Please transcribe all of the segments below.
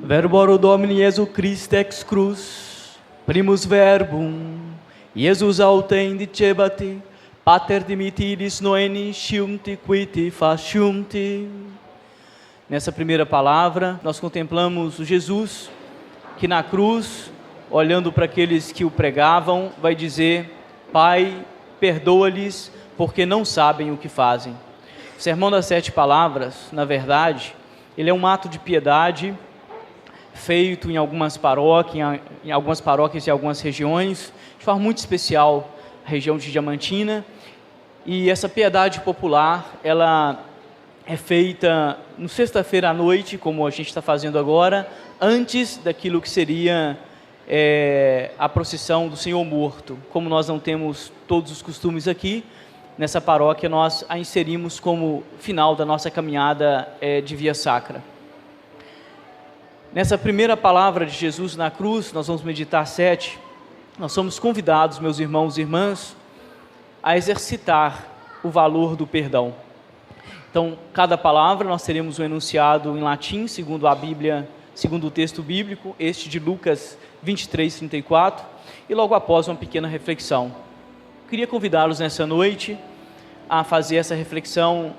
Verboro Domini Iesu Christe ex cruz, primus verbum, Iesus autem dicebati, pater dimittis noeni sciunti quiti faciunti. Nessa primeira palavra, nós contemplamos o Jesus que na cruz, olhando para aqueles que o pregavam, vai dizer: Pai, perdoa-lhes, porque não sabem o que fazem. O Sermão das Sete Palavras, na verdade, ele é um ato de piedade feito em algumas paróquias e algumas regiões, de forma muito especial, a região de Diamantina. E essa piedade popular, ela é feita no sexta-feira à noite, como a gente está fazendo agora, antes daquilo que seria a procissão do Senhor Morto. Como nós não temos todos os costumes aqui, nessa paróquia nós a inserimos como final da nossa caminhada de Via Sacra. Nessa primeira palavra de Jesus na cruz, nós vamos meditar 7, nós somos convidados, meus irmãos e irmãs, a exercitar o valor do perdão. Então, cada palavra nós teremos um enunciado em latim, segundo a Bíblia, segundo o texto bíblico, este de Lucas 23, 34, e logo após uma pequena reflexão. Queria convidá-los nessa noite a fazer essa reflexão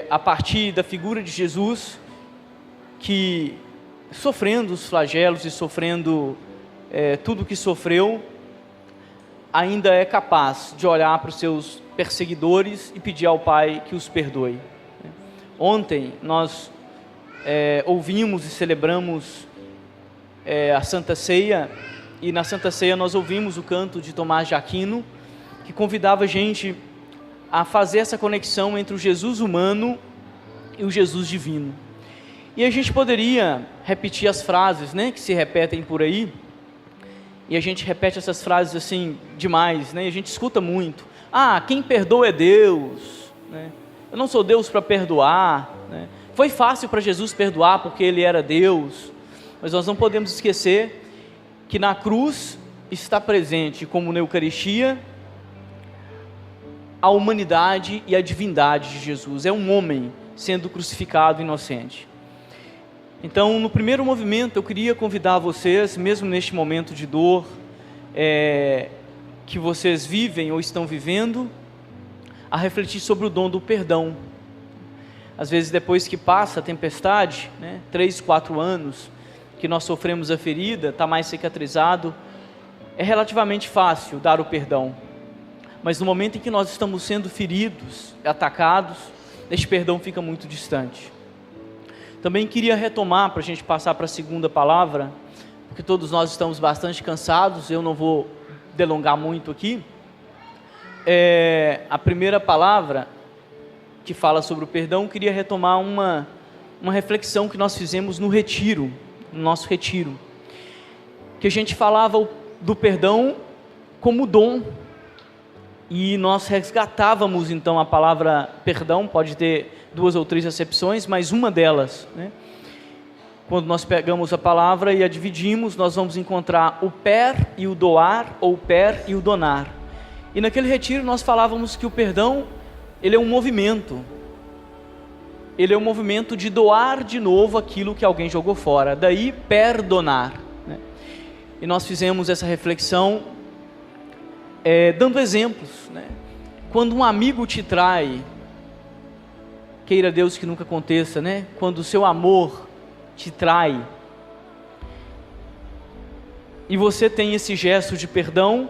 a partir da figura de Jesus, que sofrendo os flagelos e sofrendo tudo o que sofreu, ainda é capaz de olhar para os seus perseguidores e pedir ao Pai que os perdoe. Ontem nós ouvimos e celebramos a Santa Ceia, e na Santa Ceia nós ouvimos o canto de Tomás de Aquino, que convidava a gente a fazer essa conexão entre o Jesus humano e o Jesus divino. E a gente poderia repetir as frases, que se repetem por aí, e a gente repete essas frases assim demais, e a gente escuta muito. Quem perdoa é Deus, eu não sou Deus para perdoar, Foi fácil para Jesus perdoar porque Ele era Deus, mas nós não podemos esquecer que na cruz está presente, como na Eucaristia, a humanidade e a divindade de Jesus. É um homem sendo crucificado inocente. Então, no primeiro movimento, eu queria convidar vocês, mesmo neste momento de dor que vocês vivem ou estão vivendo, a refletir sobre o dom do perdão. Às vezes, depois que passa a tempestade, 3, 4 anos, que nós sofremos a ferida, está mais cicatrizado, é relativamente fácil dar o perdão. Mas no momento em que nós estamos sendo feridos, atacados, este perdão fica muito distante. Também queria retomar, para a gente passar para a segunda palavra, porque todos nós estamos bastante cansados, eu não vou delongar muito aqui. A primeira palavra que fala sobre o perdão, queria retomar uma reflexão que nós fizemos no nosso retiro, que a gente falava do perdão como dom, e nós resgatávamos então a palavra perdão, pode ter 2 ou 3 acepções, mas uma delas, quando nós pegamos a palavra e a dividimos, nós vamos encontrar o per e o doar, ou o per e o donar. E naquele retiro nós falávamos que o perdão, ele é um movimento. Ele é um movimento de doar de novo aquilo que alguém jogou fora. Daí, perdonar. E nós fizemos essa reflexão dando exemplos. Quando um amigo te trai, queira Deus que nunca aconteça, quando o seu amor te trai, e você tem esse gesto de perdão,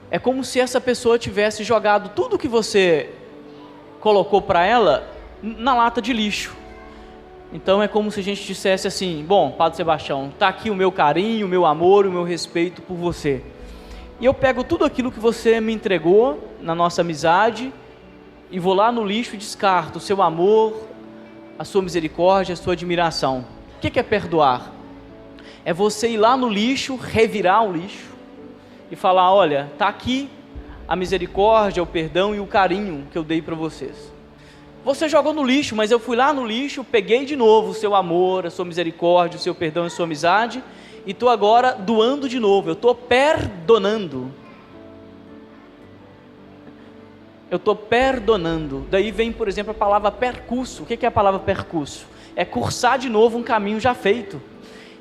é como se essa pessoa tivesse jogado tudo que você colocou para ela na lata de lixo. Então é como se a gente dissesse assim: bom, Padre Sebastião, está aqui o meu carinho, o meu amor, o meu respeito por você, e eu pego tudo aquilo que você me entregou na nossa amizade e vou lá no lixo e descarto o seu amor, a sua misericórdia, a sua admiração. O que é perdoar? É você ir lá no lixo, revirar o lixo e falar: olha, está aqui a misericórdia, o perdão e o carinho que eu dei para vocês. Você jogou no lixo, mas eu fui lá no lixo, peguei de novo o seu amor, a sua misericórdia, o seu perdão e a sua amizade, e estou agora doando de novo, eu estou perdonando. Eu estou perdonando. Daí vem, por exemplo, a palavra percusso. O que é a palavra percusso? é cursar de novo um caminho já feito.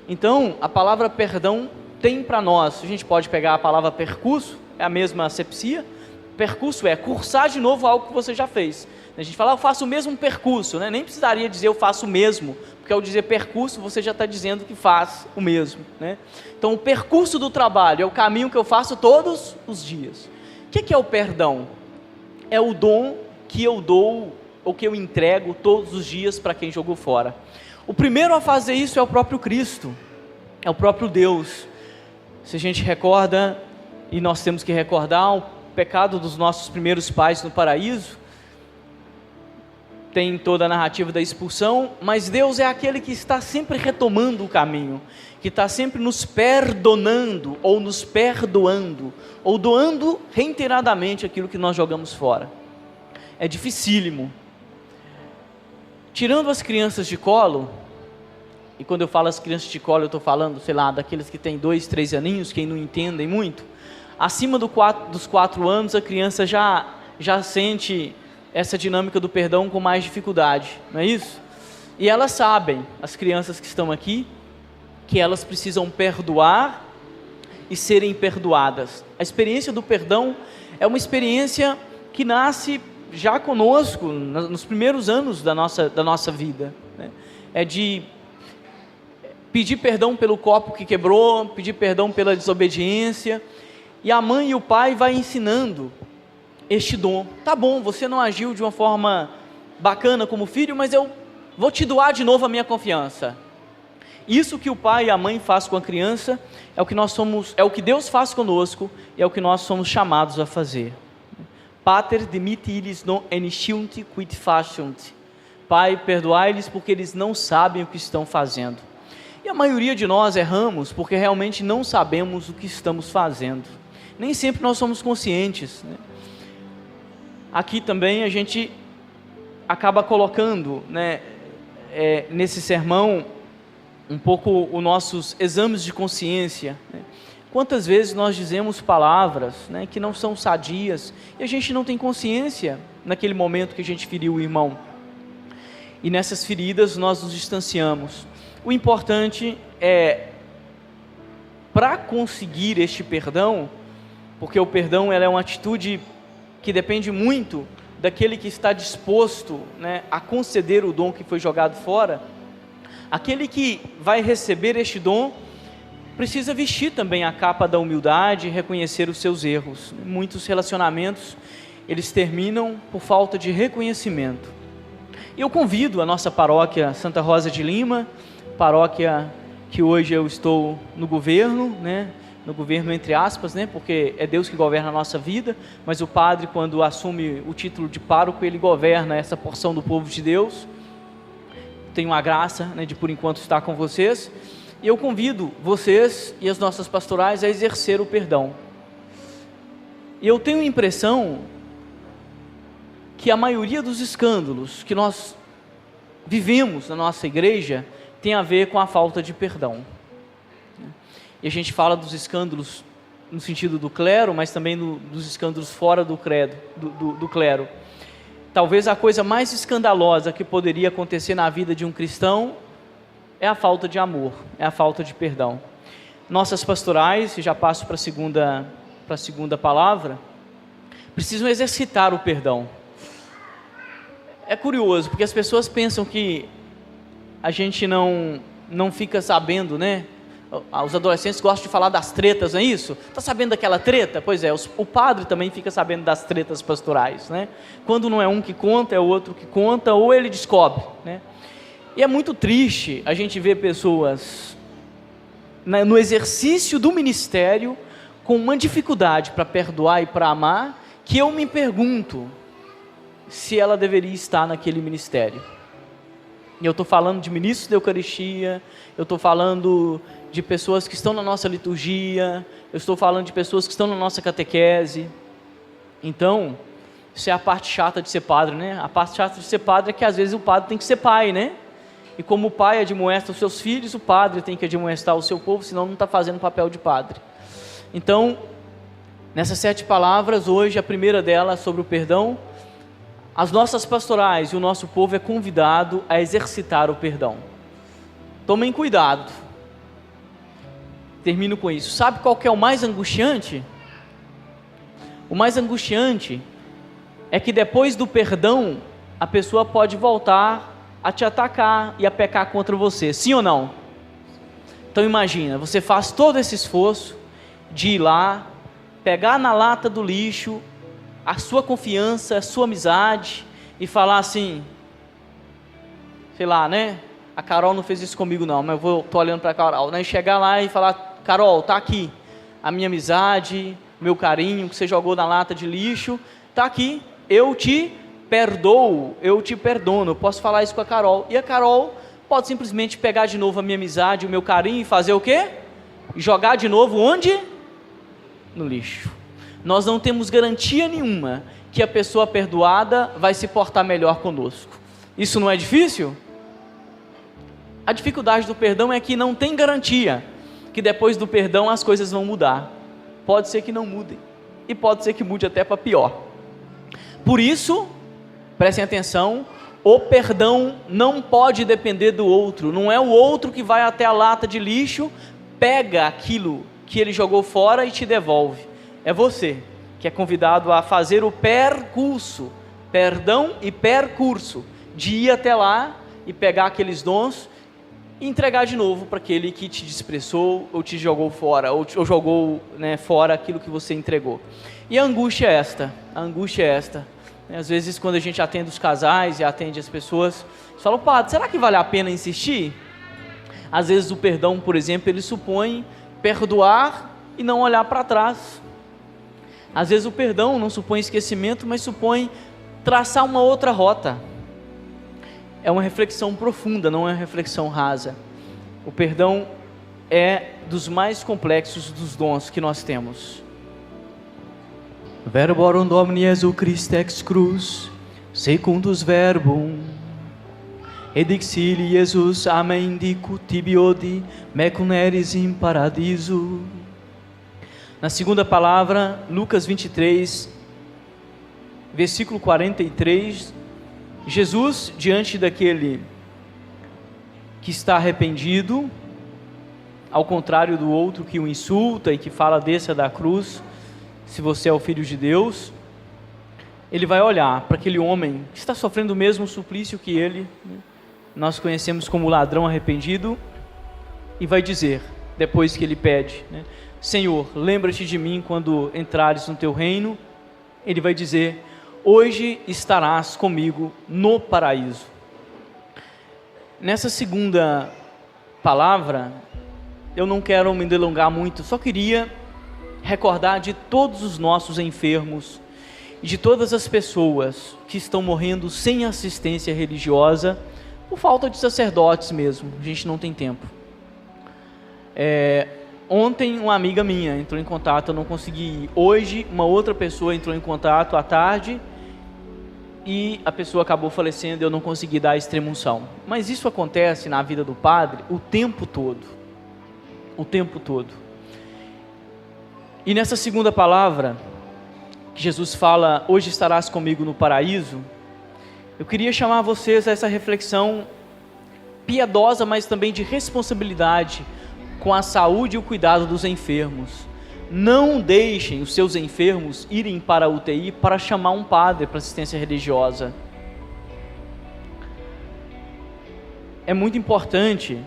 Então, a palavra perdão tem para nós, a gente pode pegar a palavra percurso, é a mesma acepcia. Percurso é cursar de novo algo que você já fez. A gente fala, eu faço o mesmo percurso, né? Nem precisaria dizer eu faço o mesmo, porque ao dizer percurso você já está dizendo que faz o mesmo, né? Então o percurso do trabalho é o caminho que eu faço todos os dias. O que é o perdão? É o dom que eu dou, ou que eu entrego todos os dias para quem jogou fora. O primeiro a fazer isso é o próprio Cristo, é o próprio Deus. Se a gente recorda, e nós temos que recordar, o pecado dos nossos primeiros pais no paraíso, tem toda a narrativa da expulsão, mas Deus é aquele que está sempre retomando o caminho, que está sempre nos perdonando, ou nos perdoando, ou doando reiteradamente aquilo que nós jogamos fora. É dificílimo. Tirando as crianças de colo, e quando eu falo as crianças de colo, eu estou falando, sei lá, daqueles que têm 2, 3 aninhos, quem não entendem muito, acima dos 4 anos, a criança já sente essa dinâmica do perdão com mais dificuldade, não é isso? E elas sabem, as crianças que estão aqui, que elas precisam perdoar e serem perdoadas. A experiência do perdão é uma experiência que nasce já conosco, nos primeiros anos da nossa vida, né? É de pedir perdão pelo copo que quebrou, pedir perdão pela desobediência, e a mãe e o pai vai ensinando este dom. Tá bom, você não agiu de uma forma bacana como filho, mas eu vou te doar de novo a minha confiança. Isso que o pai e a mãe faz com a criança é o que nós somos, é o que Deus faz conosco, e é o que nós somos chamados a fazer. Pater dimitte illis non enisciunt quid faciunt. Pai, perdoai-lhes porque eles não sabem o que estão fazendo. E a maioria de nós erramos porque realmente não sabemos o que estamos fazendo. Nem sempre nós somos conscientes, né? Aqui também a gente acaba colocando, né, nesse sermão um pouco os nossos exames de consciência, né? Quantas vezes nós dizemos palavras, né, que não são sadias e a gente não tem consciência naquele momento que a gente feriu o irmão, e nessas feridas nós nos distanciamos. O importante é, para conseguir este perdão, porque o perdão é uma atitude que depende muito daquele que está disposto, né, a conceder o dom que foi jogado fora. Aquele que vai receber este dom precisa vestir também a capa da humildade e reconhecer os seus erros. Muitos relacionamentos, eles terminam por falta de reconhecimento. E eu convido a nossa paróquia Santa Rosa de Lima, paróquia que hoje eu estou no governo, né? No governo entre aspas, né? Porque é Deus que governa a nossa vida, mas o padre, quando assume o título de pároco, ele governa essa porção do povo de Deus. Tenho a graça, né, de por enquanto estar com vocês, e eu convido vocês e as nossas pastorais a exercer o perdão. E eu tenho a impressão que a maioria dos escândalos que nós vivemos na nossa igreja tem a ver com a falta de perdão. E a gente fala dos escândalos no sentido do clero, mas também dos escândalos fora do clero. Talvez a coisa mais escandalosa que poderia acontecer na vida de um cristão é a falta de amor, é a falta de perdão. Nossas pastorais, e já passo para a segunda palavra, precisam exercitar o perdão. É curioso, porque as pessoas pensam que a gente não fica sabendo, né? Os adolescentes gostam de falar das tretas, não é isso? Está sabendo daquela treta? Pois é, o padre também fica sabendo das tretas pastorais, né? Quando não é um que conta, é o outro que conta, ou ele descobre, né? E é muito triste a gente ver pessoas no exercício do ministério com uma dificuldade para perdoar e para amar, que eu me pergunto se ela deveria estar naquele ministério. E eu estou falando de ministros da Eucaristia, eu estou falando de pessoas que estão na nossa liturgia, eu estou falando de pessoas que estão na nossa catequese. Então, isso é a parte chata de ser padre, né? A parte chata de ser padre é que às vezes o padre tem que ser pai, né? E como o pai admoesta os seus filhos, o padre tem que admoestar o seu povo, senão não está fazendo o papel de padre. Então, nessas 7 palavras, hoje a primeira delas sobre o perdão, as nossas pastorais e o nosso povo é convidado a exercitar o perdão. Tomem cuidado. Termino com isso. Sabe qual que é o mais angustiante? O mais angustiante é que depois do perdão, a pessoa pode voltar a te atacar e a pecar contra você, sim ou não? Então imagina, você faz todo esse esforço de ir lá, pegar na lata do lixo a sua confiança, a sua amizade e falar assim, sei lá, né? A Carol não fez isso comigo não, mas eu tô olhando para a Carol, né? Chegar lá e falar, Carol, tá aqui a minha amizade, meu carinho que você jogou na lata de lixo, tá aqui, eu te perdoo, eu te perdono, eu posso falar isso com a Carol, e a Carol pode simplesmente pegar de novo a minha amizade, o meu carinho e fazer o quê? Jogar de novo onde? No lixo. Nós não temos garantia nenhuma que a pessoa perdoada vai se portar melhor conosco. Isso não é difícil? A dificuldade do perdão é que não tem garantia que depois do perdão as coisas vão mudar. Pode ser que não mudem, e pode ser que mude até para pior. Por isso, prestem atenção, o perdão não pode depender do outro, não é o outro que vai até a lata de lixo, pega aquilo que ele jogou fora e te devolve. É você que é convidado a fazer o percurso, perdão e percurso, de ir até lá e pegar aqueles dons e entregar de novo para aquele que te desprezou, ou te jogou fora, ou jogou, né, fora aquilo que você entregou. E a angústia é esta, às vezes quando a gente atende os casais e atende as pessoas, eles falam, padre, será que vale a pena insistir? Às vezes o perdão, por exemplo, ele supõe perdoar e não olhar para trás. Às vezes o perdão não supõe esquecimento, mas supõe traçar uma outra rota. É uma reflexão profunda, não é uma reflexão rasa. O perdão é dos mais complexos dos dons que nós temos. Verborum Domini Jesu Christe ex cruz, secundus verbum, edixili Jesus, amen dicu tibi odi, mecum eris in paradiso. Na segunda palavra, Lucas 23, versículo 43, Jesus, diante daquele que está arrependido, ao contrário do outro que o insulta e que fala, desça da cruz, se você é o Filho de Deus, ele vai olhar para aquele homem que está sofrendo o mesmo suplício que ele, nós conhecemos como ladrão arrependido, e vai dizer, depois que ele pede, Senhor, lembra-te de mim quando entrares no teu reino. Ele vai dizer, hoje estarás comigo no paraíso. Nessa segunda palavra, eu não quero me delongar muito, só queria recordar de todos os nossos enfermos e de todas as pessoas que estão morrendo sem assistência religiosa, por falta de sacerdotes mesmo, a gente não tem tempo. Ontem uma amiga minha entrou em contato, eu não consegui ir. Hoje uma outra pessoa entrou em contato à tarde e a pessoa acabou falecendo e eu não consegui dar a extrema-unção. Mas isso acontece na vida do padre o tempo todo. O tempo todo. E nessa segunda palavra, que Jesus fala, hoje estarás comigo no paraíso, eu queria chamar vocês a essa reflexão piedosa, mas também de responsabilidade com a saúde e o cuidado dos enfermos. Não deixem os seus enfermos irem para a UTI para chamar um padre para assistência religiosa. É muito importante,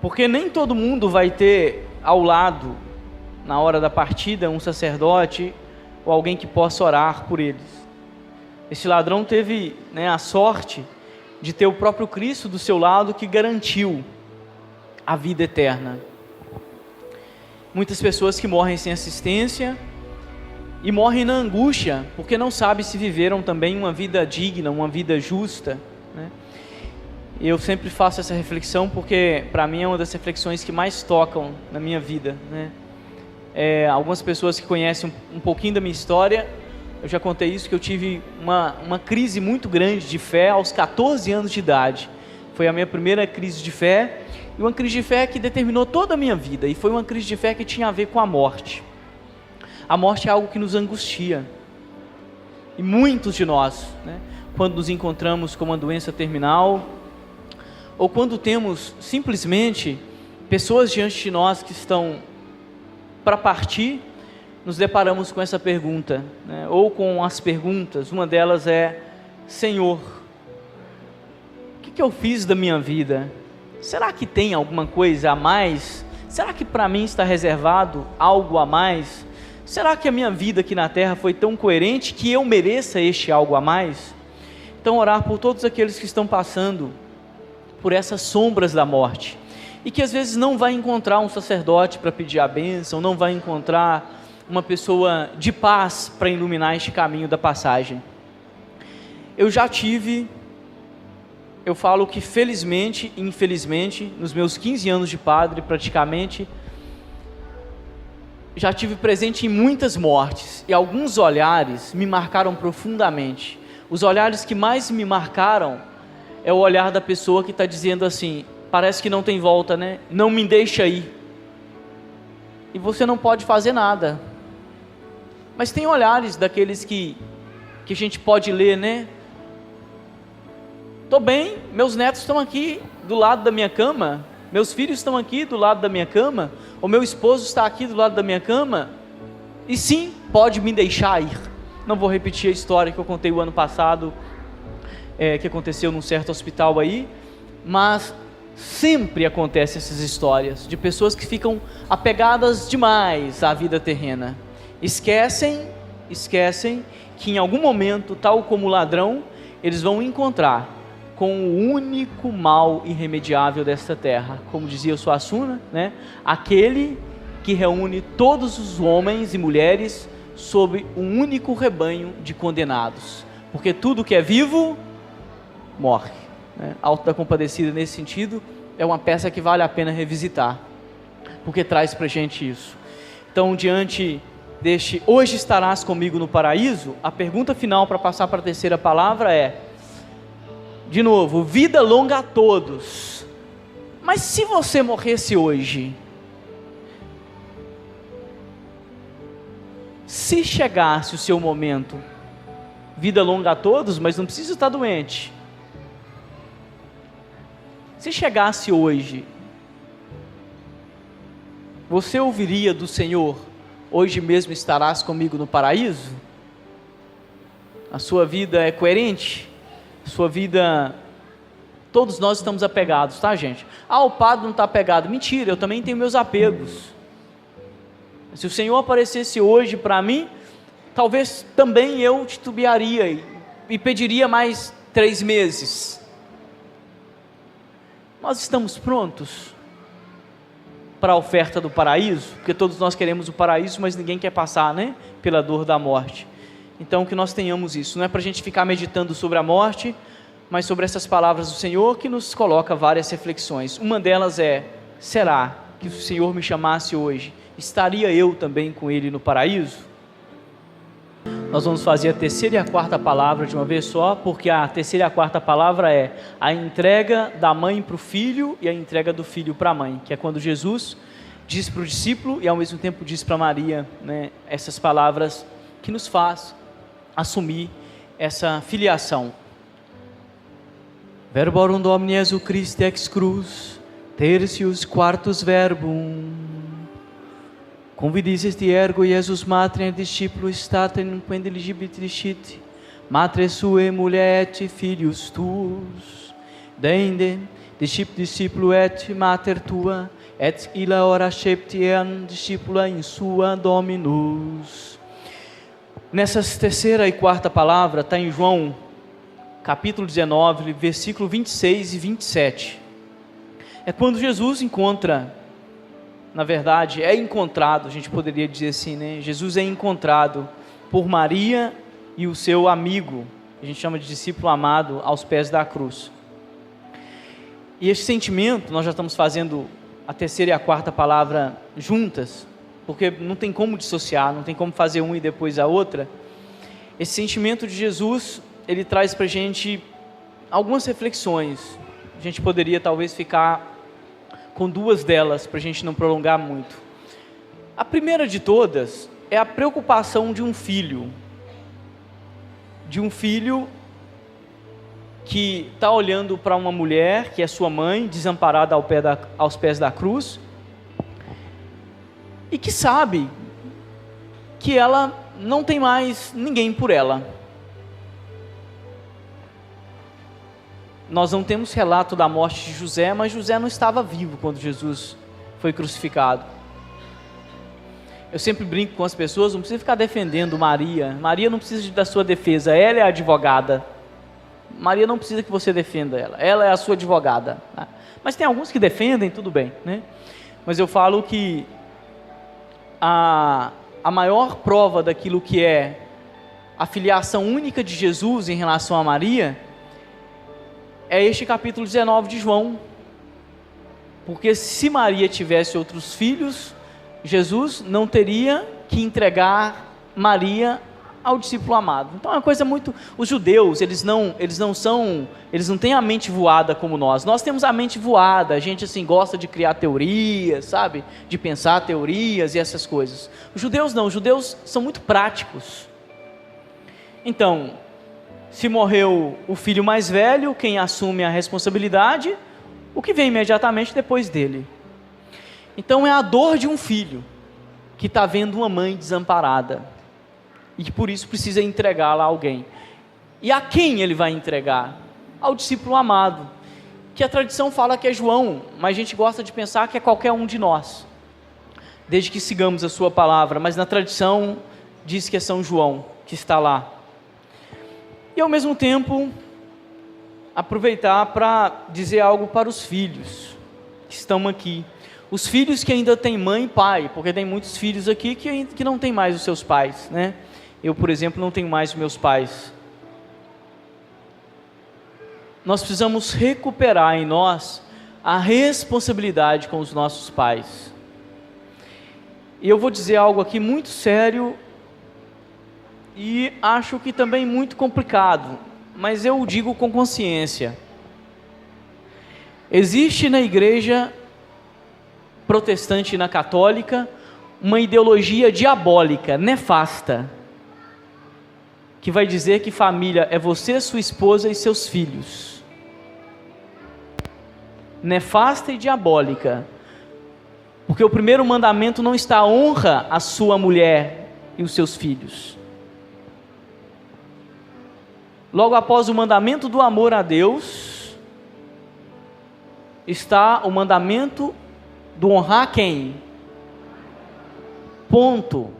porque nem todo mundo vai ter ao lado, na hora da partida, um sacerdote ou alguém que possa orar por eles. Esse ladrão teve, a sorte de ter o próprio Cristo do seu lado, que garantiu a vida eterna. Muitas pessoas que morrem sem assistência e morrem na angústia, porque não sabem se viveram também uma vida digna, uma vida justa, Eu sempre faço essa reflexão porque para mim é uma das reflexões que mais tocam na minha vida, Algumas pessoas que conhecem um pouquinho da minha história, eu já contei isso, que eu tive uma crise muito grande de fé aos 14 anos de idade. Foi a minha primeira crise de fé, e uma crise de fé que determinou toda a minha vida, e foi uma crise de fé que tinha a ver com a morte. A morte é algo que nos angustia. E muitos de nós, né, quando nos encontramos com uma doença terminal, ou quando temos simplesmente pessoas diante de nós que estão para partir, nos deparamos com essa pergunta, né, ou com as perguntas. Uma delas é: Senhor, o que eu fiz da minha vida? Será que tem alguma coisa a mais? Será que para mim está reservado algo a mais? Será que a minha vida aqui na terra foi tão coerente que eu mereça este algo a mais? Então, orar por todos aqueles que estão passando por essas sombras da morte, e que às vezes não vai encontrar um sacerdote para pedir a bênção, não vai encontrar uma pessoa de paz para iluminar este caminho da passagem. Eu já tive, eu falo que felizmente e infelizmente, nos meus 15 anos de padre praticamente, já tive presente em muitas mortes, e alguns olhares me marcaram profundamente. Os olhares que mais me marcaram é o olhar da pessoa que está dizendo assim: parece que não tem volta, né? Não me deixa ir. E você não pode fazer nada. Mas tem olhares daqueles que a gente pode ler, né? Estou bem, meus netos estão aqui do lado da minha cama, meus filhos estão aqui do lado da minha cama, o meu esposo está aqui do lado da minha cama, e sim, pode me deixar ir. Não vou repetir a história que eu contei o ano passado, que aconteceu num certo hospital aí, mas sempre acontecem essas histórias de pessoas que ficam apegadas demais à vida terrena, esquecem que em algum momento, tal como o ladrão, eles vão encontrar com o único mal irremediável desta terra, como dizia o Suassuna, né? Aquele que reúne todos os homens e mulheres sob um único rebanho de condenados, porque tudo que é vivo morre, né? Alto da Compadecida, nesse sentido, é uma peça que vale a pena revisitar, porque traz para a gente isso. Então, diante deste hoje estarás comigo no paraíso, a pergunta final para passar para a terceira palavra é, de novo, vida longa a todos. Mas se você morresse hoje, se chegasse o seu momento, vida longa a todos, mas não precisa estar doente. Se chegasse hoje, você ouviria do Senhor: hoje mesmo estarás comigo no paraíso? A sua vida é coerente? A sua vida... Todos nós estamos apegados, tá, gente? O padre não está apegado. Mentira, eu também tenho meus apegos. Se o Senhor aparecesse hoje para mim, talvez também eu titubearia e pediria mais 3 meses. Nós estamos prontos para a oferta do paraíso? Porque todos nós queremos o paraíso, mas ninguém quer passar, né, pela dor da morte. Então, que nós tenhamos isso. Não é para a gente ficar meditando sobre a morte, mas sobre essas palavras do Senhor, que nos coloca várias reflexões. Uma delas é: será que se o Senhor me chamasse hoje, estaria eu também com Ele no paraíso? Nós vamos fazer a terceira e a quarta palavra de uma vez só, porque a terceira e a quarta palavra é a entrega da mãe para o filho e a entrega do filho para a mãe, que é quando Jesus diz para o discípulo e ao mesmo tempo diz para Maria, né, essas palavras que nos faz assumir essa filiação. Verborum Domini Jesu Christi ex cruz, tertius quartus verbum, convidis est ergo Iesus mater discipulo statem quend eligibit discit, matre sue mulher et filius tuus, dende discipulo et mater tua, et illa ora septiem discipula in sua Dominus. Nessas terceira e quarta palavra está em João capítulo 19, versículo 26 e 27. É quando Jesus encontra, na verdade, é encontrado, a gente poderia dizer assim, né? Jesus é encontrado por Maria e o seu amigo, a gente chama de discípulo amado, aos pés da cruz. E esse sentimento, nós já estamos fazendo a terceira e a quarta palavra juntas, porque não tem como dissociar, não tem como fazer uma e depois a outra. Esse sentimento de Jesus, ele traz para a gente algumas reflexões. A gente poderia talvez ficar com 2 delas, para a gente não prolongar muito. A primeira de todas é a preocupação de um filho. de um filho que está olhando para uma mulher, que é sua mãe, desamparada aos pés da cruz, e que sabe que ela não tem mais ninguém por ela. Nós não temos relato da morte de José, mas José não estava vivo quando Jesus foi crucificado. Eu sempre brinco com as pessoas, não precisa ficar defendendo Maria. Maria não precisa da sua defesa, ela é a advogada. Maria não precisa que você defenda ela é a sua advogada. Tá? Mas tem alguns que defendem, tudo bem, né? Mas eu falo que a maior prova daquilo que é a filiação única de Jesus em relação a Maria é este capítulo 19 de João. Porque se Maria tivesse outros filhos, Jesus não teria que entregar Maria ao discípulo amado. Então é uma coisa muito... Os judeus, eles não têm a mente voada como nós. Nós temos a mente voada, a gente assim gosta de criar teorias, sabe? De pensar teorias e essas coisas. Os judeus não, os judeus são muito práticos. Então, se morreu o filho mais velho, quem assume a responsabilidade? O que vem imediatamente depois dele. Então é a dor de um filho que está vendo uma mãe desamparada e que por isso precisa entregá-la a alguém. E a quem ele vai entregar? Ao discípulo amado, que a tradição fala que é João, mas a gente gosta de pensar que é qualquer um de nós, desde que sigamos a sua palavra, mas na tradição diz que é São João que está lá. E ao mesmo tempo aproveitar para dizer algo para os filhos que estão aqui. Os filhos que ainda têm mãe e pai, porque tem muitos filhos aqui que não têm mais os seus pais, né? Eu, por exemplo, não tenho mais os meus pais. Nós precisamos recuperar em nós a responsabilidade com os nossos pais. E eu vou dizer algo aqui muito sério e acho que também muito complicado, mas eu o digo com consciência. Existe na igreja protestante e na católica uma ideologia diabólica, nefasta, que vai dizer que família é você, sua esposa e seus filhos. Nefasta e diabólica, porque o primeiro mandamento não está: honra a sua mulher e os seus filhos. Logo após o mandamento do amor a Deus, está o mandamento do honrar quem? Ponto.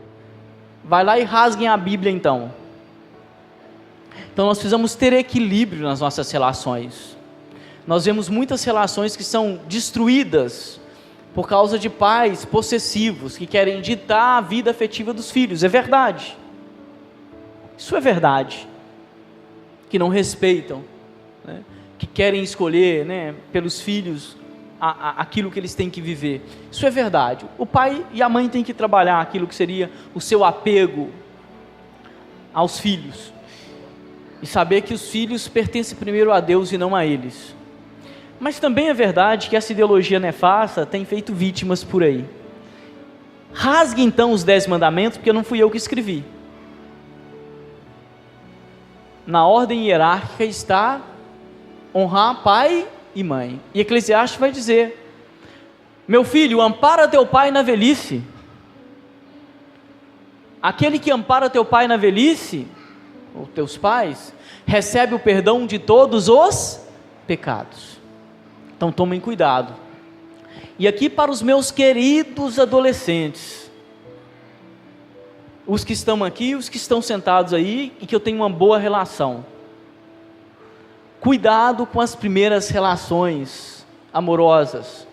Vai lá e rasguem a Bíblia então. Então nós precisamos ter equilíbrio nas nossas relações. Nós vemos muitas relações que são destruídas por causa de pais possessivos que querem ditar a vida afetiva dos filhos. É verdade. Isso é verdade. Que não respeitam, né? Que querem escolher, né, pelos filhos aquilo que eles têm que viver. Isso é verdade. O pai e a mãe têm que trabalhar aquilo que seria o seu apego aos filhos. E saber que os filhos pertencem primeiro a Deus e não a eles. Mas também é verdade que essa ideologia nefasta tem feito vítimas por aí. Rasgue então os 10 mandamentos, porque não fui eu que escrevi. Na ordem hierárquica está honrar pai e mãe. E Eclesiastes vai dizer: meu filho, ampara teu pai na velhice. Aquele que ampara teu pai na velhice, ou teus pais, recebe o perdão de todos os pecados. Então tomem cuidado. E aqui para os meus queridos adolescentes, os que estão aqui, os que estão sentados aí e que eu tenho uma boa relação. Cuidado com as primeiras relações amorosas,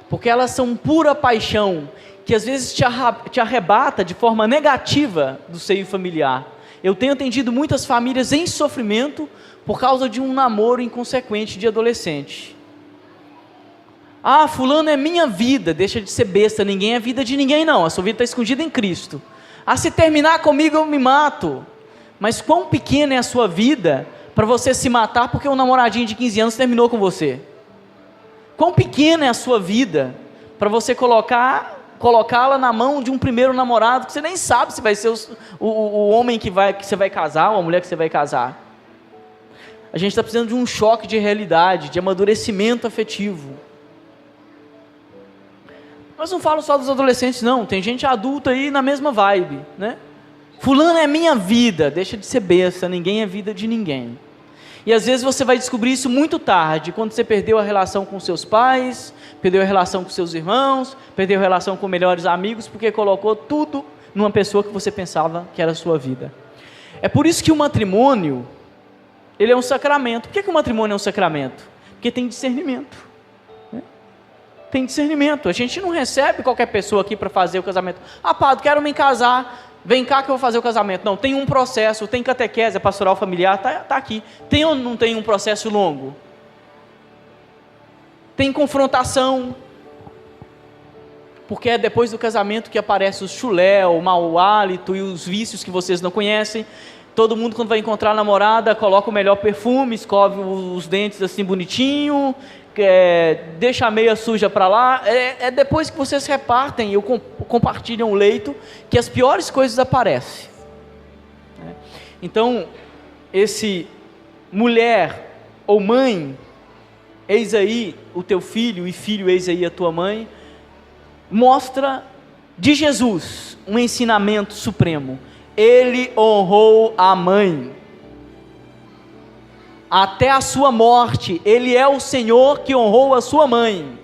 porque elas são pura paixão, que às vezes te arrebata de forma negativa do seio familiar. Eu tenho atendido muitas famílias em sofrimento por causa de um namoro inconsequente de adolescente. Ah, fulano é minha vida. Deixa de ser besta, ninguém é vida de ninguém não, a sua vida está escondida em Cristo. Ah, se terminar comigo eu me mato. Mas quão pequena é a sua vida para você se matar porque um namoradinho de 15 anos terminou com você? Quão pequena é a sua vida para você colocar colocá-la na mão de um primeiro namorado, que você nem sabe se vai ser o homem que você vai casar, ou a mulher que você vai casar. A gente está precisando de um choque de realidade, de amadurecimento afetivo. Mas não falo só dos adolescentes não, tem gente adulta aí na mesma vibe, né? Fulano é minha vida, deixa de ser besta, ninguém é vida de ninguém. E às vezes você vai descobrir isso muito tarde, quando você perdeu a relação com seus pais, perdeu a relação com seus irmãos, perdeu a relação com melhores amigos, porque colocou tudo numa pessoa que você pensava que era a sua vida. É por isso que o matrimônio, ele é um sacramento. Por que o matrimônio é um sacramento? Porque tem discernimento. Né? Tem discernimento. A gente não recebe qualquer pessoa aqui para fazer o casamento. Ah, padre, quero me casar. Vem cá que eu vou fazer o casamento. Não, tem um processo, tem catequese, a pastoral familiar, tá aqui. Tem ou não tem um processo longo? Tem confrontação. Porque é depois do casamento que aparece o chulé, o mau hálito e os vícios que vocês não conhecem. Todo mundo, quando vai encontrar a namorada, coloca o melhor perfume, escove os dentes assim bonitinho, deixa a meia suja para lá. É depois que vocês repartem ou compartilham o leito que as piores coisas aparecem. Então, esse mulher ou mãe, eis aí o teu filho, e filho, eis aí a tua mãe, mostra de Jesus um ensinamento supremo. Ele honrou a mãe. Até a sua morte, Ele é o Senhor que honrou a sua mãe.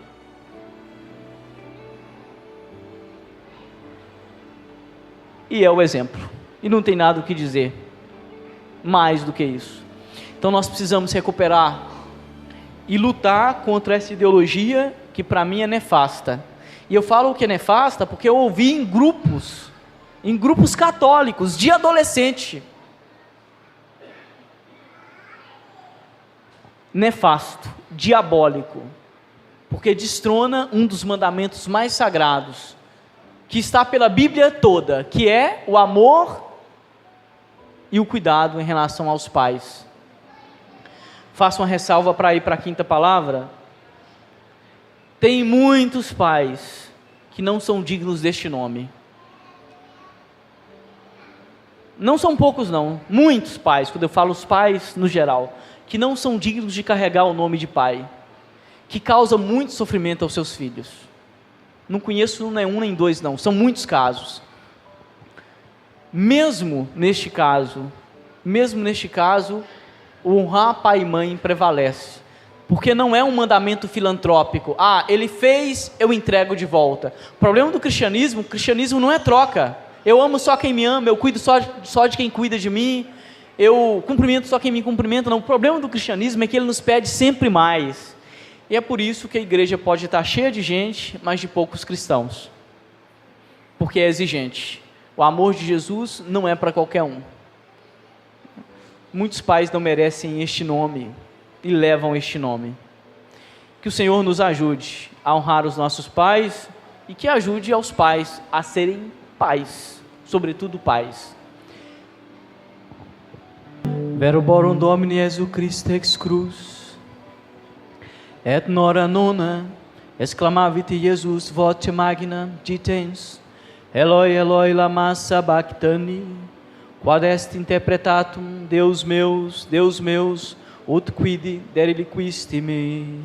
E é o exemplo. E não tem nada o que dizer mais do que isso. Então nós precisamos recuperar e lutar contra essa ideologia que para mim é nefasta. E eu falo que é nefasta porque eu ouvi em grupos católicos, de adolescente. Nefasto, diabólico, porque destrona um dos mandamentos mais sagrados, que está pela Bíblia toda, que é o amor e o cuidado em relação aos pais. Faço uma ressalva para ir para a quinta palavra. Tem muitos pais que não são dignos deste nome. Não são poucos não, muitos pais, quando eu falo os pais no geral, que não são dignos de carregar o nome de pai, que causa muito sofrimento aos seus filhos. Não conheço nem um nem dois não, são muitos casos. Mesmo neste caso, o honrar pai e mãe prevalece, porque não é um mandamento filantrópico. Ah, ele fez, eu entrego de volta. O problema do cristianismo, o cristianismo não é troca. Eu amo só quem me ama, eu cuido só de quem cuida de mim, eu cumprimento só quem me cumprimenta. Não, o problema do cristianismo é que ele nos pede sempre mais. E é por isso que a igreja pode estar cheia de gente, mas de poucos cristãos. Porque é exigente. O amor de Jesus não é para qualquer um. Muitos pais não merecem este nome e levam este nome. Que o Senhor nos ajude a honrar os nossos pais e que ajude aos pais a serem pais, sobretudo pais. Verborum Domini Jesu Christe ex cruz, et nora nona, exclamavit Jesus voce magna, ditens, Eloi, Eloi, lama sabachthani, quod est interpretatum, Deus meus, ut quid dereliquisti-me.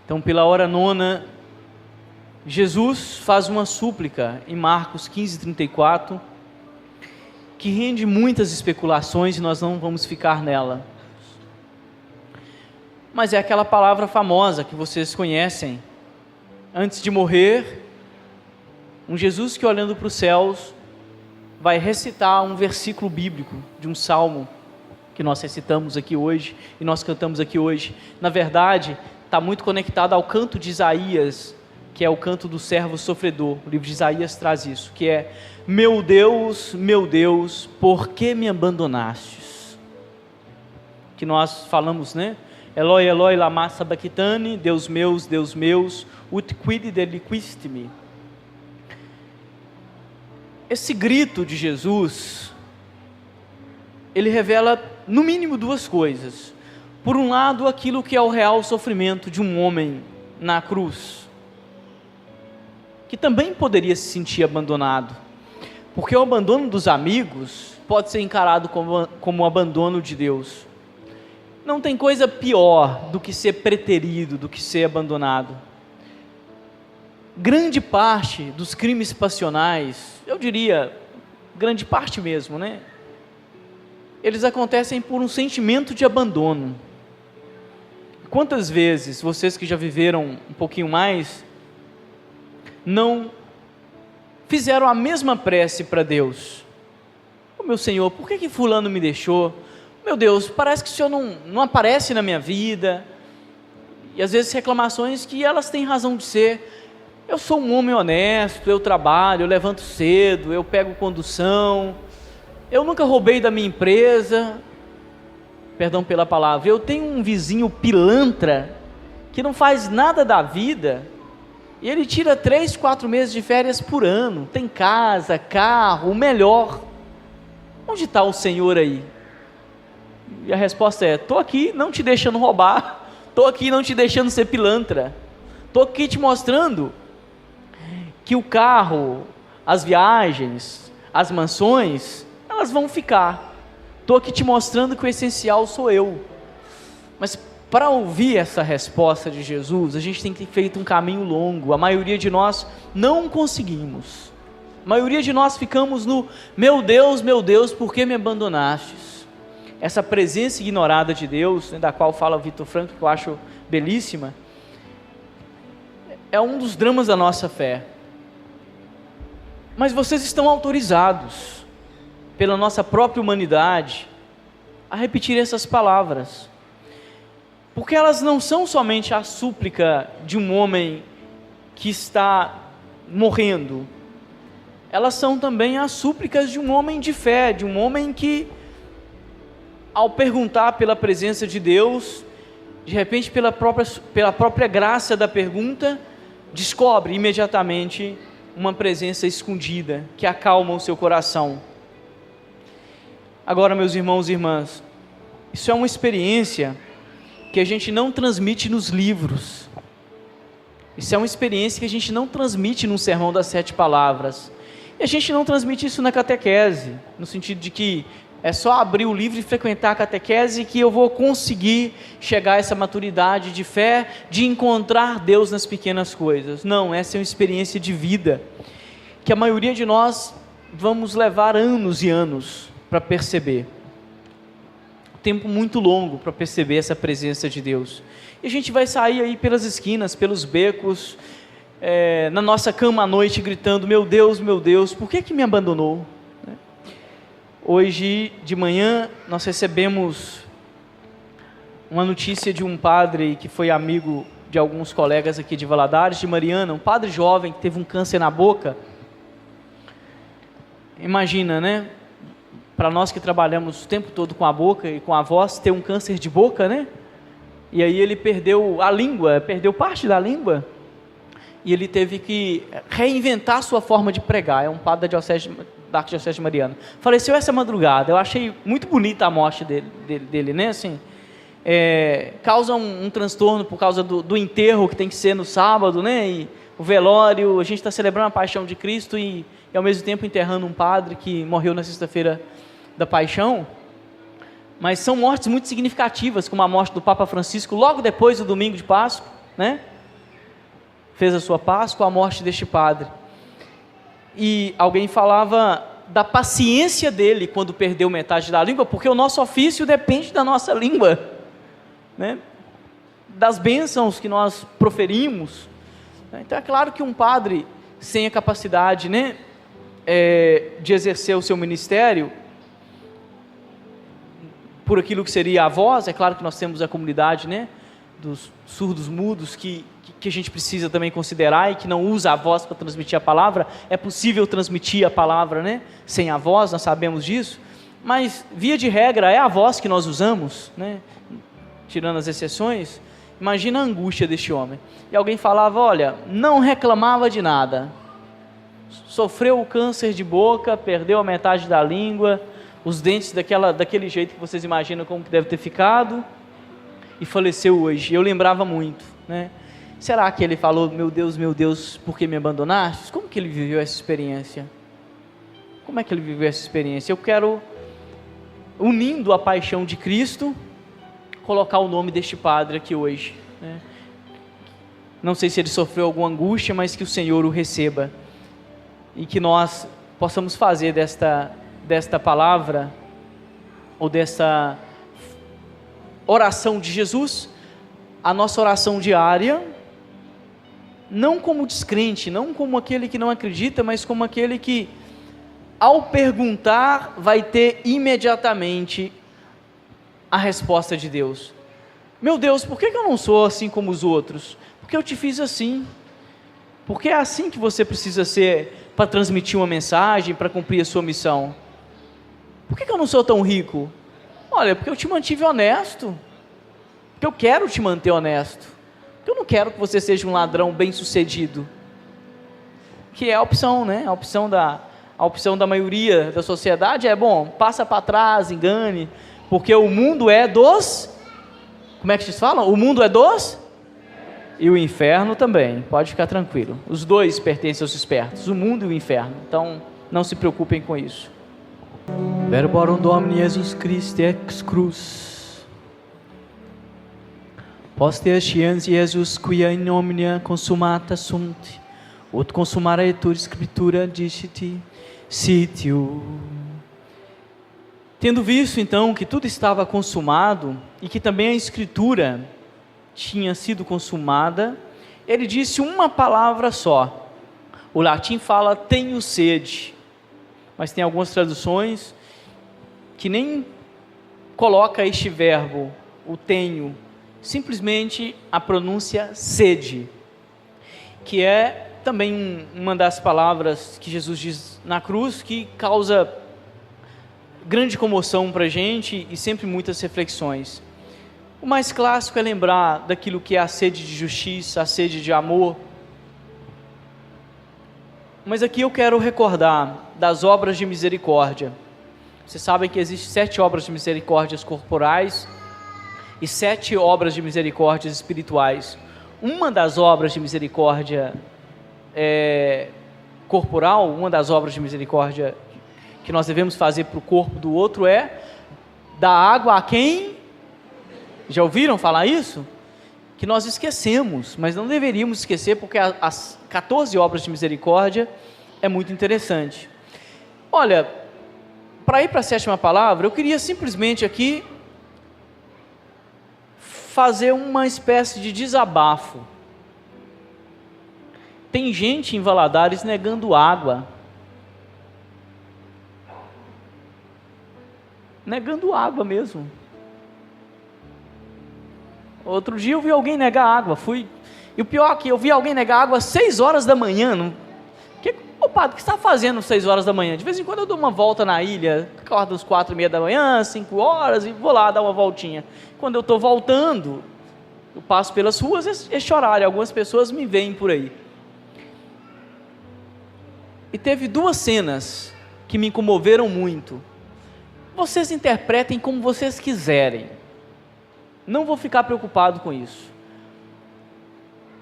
Então, pela hora nona, Jesus faz uma súplica em Marcos 15:34, que rende muitas especulações e nós não vamos ficar nela. Mas é aquela palavra famosa que vocês conhecem. Antes de morrer, um Jesus que, olhando para os céus, vai recitar um versículo bíblico de um salmo que nós recitamos aqui hoje e nós cantamos aqui hoje. Na verdade, está muito conectado ao canto de Isaías, que é o canto do servo sofredor. O livro de Isaías traz isso, que é: meu Deus, por que me abandonastes? Que nós falamos, né? Eloi, Eloi, lama sabachthani, Deus meus, ut quid dereliquisti-me. Esse grito de Jesus, ele revela no mínimo duas coisas. Por um lado, aquilo que é o real sofrimento de um homem na cruz. que também poderia se sentir abandonado, porque o abandono dos amigos pode ser encarado como um abandono de Deus. Não tem coisa pior do que ser preterido, do que ser abandonado. Grande parte dos crimes passionais, eu diria, grande parte mesmo, né? Eles acontecem por um sentimento de abandono. Quantas vezes vocês que já viveram um pouquinho mais, não fizeram a mesma prece para Deus? Oh, meu Senhor, por que fulano me deixou? Meu Deus, parece que o Senhor não aparece na minha vida. E às vezes reclamações que elas têm razão de ser. Eu sou um homem honesto, eu trabalho, eu levanto cedo, eu pego condução, eu nunca roubei da minha empresa, perdão pela palavra, eu tenho um vizinho pilantra, que não faz nada da vida, e ele tira 3, 4 meses de férias por ano, tem casa, carro, o melhor. Onde está o Senhor aí? E a resposta é: estou aqui não te deixando roubar, estou aqui não te deixando ser pilantra, estou aqui te mostrando que o carro, as viagens, as mansões, elas vão ficar. Estou aqui te mostrando que o essencial sou eu. Mas para ouvir essa resposta de Jesus, a gente tem que ter feito um caminho longo. A maioria de nós não conseguimos. A maioria de nós ficamos no: meu Deus, por que me abandonastes? Essa presença ignorada de Deus, né, da qual fala o Vitor Franco, que eu acho belíssima, é um dos dramas da nossa fé. Mas vocês estão autorizados, pela nossa própria humanidade, a repetir essas palavras, porque elas não são somente a súplica de um homem que está morrendo, elas são também as súplicas de um homem de fé, de um homem que, ao perguntar pela presença de Deus, de repente pela própria graça da pergunta, descobre imediatamente uma presença escondida, que acalma o seu coração. Agora, meus irmãos e irmãs, isso é uma experiência que a gente não transmite nos livros, isso é uma experiência que a gente não transmite num sermão das 7 palavras, e a gente não transmite isso na catequese, no sentido de que é só abrir o livro e frequentar a catequese que eu vou conseguir chegar a essa maturidade de fé, de encontrar Deus nas pequenas coisas. Não, essa é uma experiência de vida, que a maioria de nós vamos levar anos e anos para perceber. Tempo muito longo para perceber essa presença de Deus. E a gente vai sair aí pelas esquinas, pelos becos, na nossa cama à noite, gritando: meu Deus, por que me abandonou? Hoje de manhã nós recebemos uma notícia de um padre que foi amigo de alguns colegas aqui de Valadares, de Mariana, um padre jovem que teve um câncer na boca. Imagina, né? Para nós que trabalhamos o tempo todo com a boca e com a voz, ter um câncer de boca, né? E aí ele perdeu a língua, perdeu parte da língua, e ele teve que reinventar sua forma de pregar. É um padre da Arquidiocese de Mariana. Faleceu essa madrugada. Eu achei muito bonita a morte dele, né? Assim, causa um transtorno por causa do enterro que tem que ser no sábado, né? E o velório, a gente está celebrando a paixão de Cristo e ao mesmo tempo enterrando um padre que morreu na sexta-feira da paixão. Mas são mortes muito significativas, como a morte do Papa Francisco logo depois do domingo de Páscoa, né? Fez a sua Páscoa, a morte deste padre. E alguém falava da paciência dele quando perdeu metade da língua, porque o nosso ofício depende da nossa língua, né? Das bênçãos que nós proferimos. Então é claro que um padre sem a capacidade, né, de exercer o seu ministério, por aquilo que seria a voz, é claro que nós temos a comunidade, né, dos surdos mudos que a gente precisa também considerar e que não usa a voz para transmitir a palavra. É possível transmitir a palavra, né, sem a voz, nós sabemos disso, mas via de regra é a voz que nós usamos, né, tirando as exceções. Imagina a angústia deste homem. E alguém falava: olha, não reclamava de nada, sofreu o câncer de boca, perdeu a metade da língua, os dentes daquele jeito que vocês imaginam como que deve ter ficado, e faleceu hoje. Eu lembrava muito, né? Será que ele falou, meu Deus, por que me abandonaste? Como que ele viveu essa experiência? Como é que ele viveu essa experiência? Eu quero, unindo a paixão de Cristo, colocar o nome deste padre aqui hoje, né? Não sei se ele sofreu alguma angústia, mas que o Senhor o receba, e que nós possamos fazer desta palavra, ou dessa oração de Jesus, a nossa oração diária, não como descrente, não como aquele que não acredita, mas como aquele que, ao perguntar, vai ter imediatamente a resposta de Deus. Meu Deus, por que eu não sou assim como os outros? Porque eu te fiz assim. Porque é assim que você precisa ser para transmitir uma mensagem, para cumprir a sua missão. Por que eu não sou tão rico? Olha, porque eu te mantive honesto. Porque eu quero te manter honesto. Porque eu não quero que você seja um ladrão bem-sucedido. Que é a opção, né? A opção da maioria da sociedade é, bom, passa para trás, engane, porque o mundo é dos... Como é que vocês falam? O mundo é dos... E o inferno também, pode ficar tranquilo. Os dois pertencem aos espertos, o mundo e o inferno. Então, não se preocupem com isso. Verborum Domini Jesus Christi ex cruz. Poste sciens Jesus quia in omnia consumata sunt, ut consumara etur scriptura dicit sitio. Tendo visto então que tudo estava consumado e que também a escritura tinha sido consumada, ele disse uma palavra só. O latim fala tenho sede, mas tem algumas traduções que nem coloca este verbo, o tenho, simplesmente a pronúncia sede, que é também uma das palavras que Jesus diz na cruz, que causa grande comoção para a gente e sempre muitas reflexões. O mais clássico é lembrar daquilo que é a sede de justiça, a sede de amor. Mas aqui eu quero recordar das obras de misericórdia. Vocês sabem que existem 7 obras de misericórdias corporais e 7 obras de misericórdias espirituais. Uma das obras de misericórdia corporal, uma das obras de misericórdia que nós devemos fazer para o corpo do outro é dar água a quem? Já ouviram falar isso? Que nós esquecemos, mas não deveríamos esquecer, porque as 14 obras de misericórdia é muito interessante. Olha, para ir para a 7ª palavra, eu queria simplesmente aqui fazer uma espécie de desabafo. Tem gente em Valadares negando água. Negando água mesmo. Outro dia eu vi alguém negar água, e o pior é que eu vi alguém negar água às 6 horas da manhã. Ô padre, o que você está fazendo às 6 horas da manhã? De vez em quando eu dou uma volta na ilha, acordo às 4:30 da manhã, 5 horas, e vou lá dar uma voltinha. Quando eu estou voltando, eu passo pelas ruas, esse horário, algumas pessoas me veem por aí. E teve 2 cenas que me comoveram muito. Vocês interpretem como vocês quiserem. Não vou ficar preocupado com isso.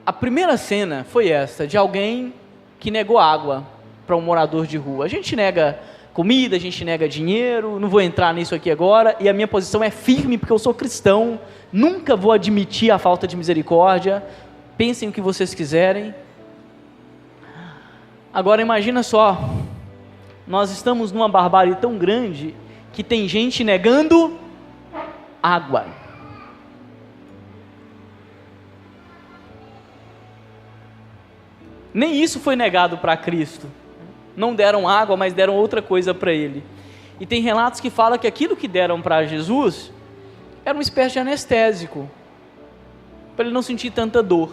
A primeira cena foi essa, de alguém que negou água para um morador de rua. A gente nega comida, a gente nega dinheiro, não vou entrar nisso aqui agora, e a minha posição é firme, porque eu sou cristão, nunca vou admitir a falta de misericórdia, pensem o que vocês quiserem. Agora imagina só, nós estamos numa barbárie tão grande, que tem gente negando água. Nem isso foi negado para Cristo. Não deram água, mas deram outra coisa para ele. E tem relatos que falam que aquilo que deram para Jesus era uma espécie de anestésico, para ele não sentir tanta dor.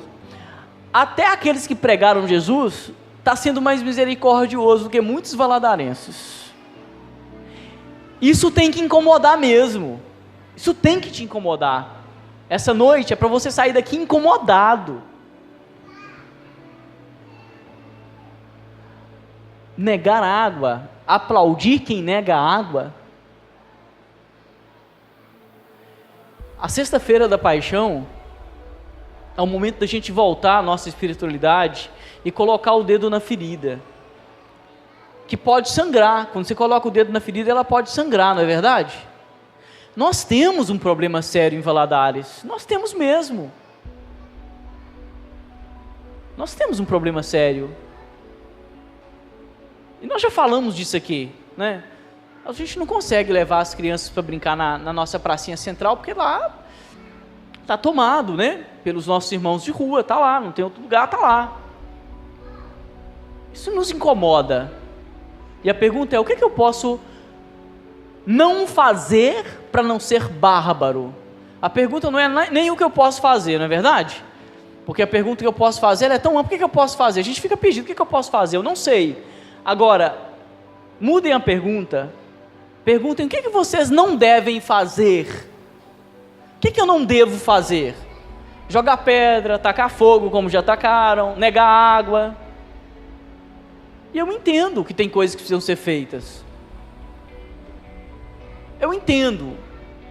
Até aqueles que pregaram Jesus está sendo mais misericordioso do que muitos valadarenses. Isso tem que incomodar mesmo. Isso tem que te incomodar. Essa noite é para você sair daqui incomodado. Negar água, aplaudir quem nega água. A Sexta-feira da Paixão É o momento da gente voltar à nossa espiritualidade e colocar o dedo na ferida, que pode sangrar. Quando você coloca o dedo na ferida, ela pode sangrar, não é verdade? Nós temos um problema sério em Valadares, nós temos mesmo. Nós temos um problema sério. E nós já falamos disso aqui, né? A gente não consegue levar as crianças para brincar na nossa pracinha central, porque lá está tomado, né? Pelos nossos irmãos de rua, está lá, não tem outro lugar, está lá. Isso nos incomoda. E a pergunta é, o que eu posso não fazer para não ser bárbaro? A pergunta não é nem o que eu posso fazer, não é verdade? Porque a pergunta que eu posso fazer é tão ampla, o que eu posso fazer? A gente fica pedindo, o que eu posso fazer? Eu não sei. Agora, mudem a pergunta, perguntem o que vocês não devem fazer. O que eu não devo fazer? Jogar pedra, tacar fogo como já tacaram, negar água. E eu entendo que tem coisas que precisam ser feitas. Eu entendo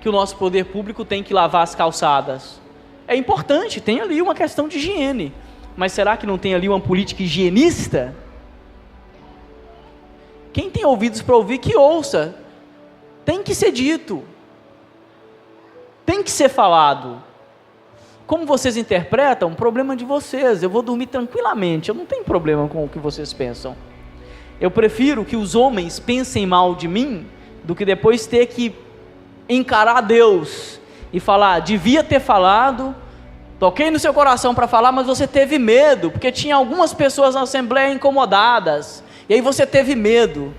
que o nosso poder público tem que lavar as calçadas. É importante, tem ali uma questão de higiene. Mas será que não tem ali uma política higienista? Quem tem ouvidos para ouvir, que ouça. Tem que ser dito. Tem que ser falado. Como vocês interpretam, problema de vocês. Eu vou dormir tranquilamente, eu não tenho problema com o que vocês pensam. Eu prefiro que os homens pensem mal de mim, do que depois ter que encarar Deus e falar, devia ter falado, toquei no seu coração para falar, mas você teve medo, porque tinha algumas pessoas na Assembleia incomodadas, e aí você teve medo.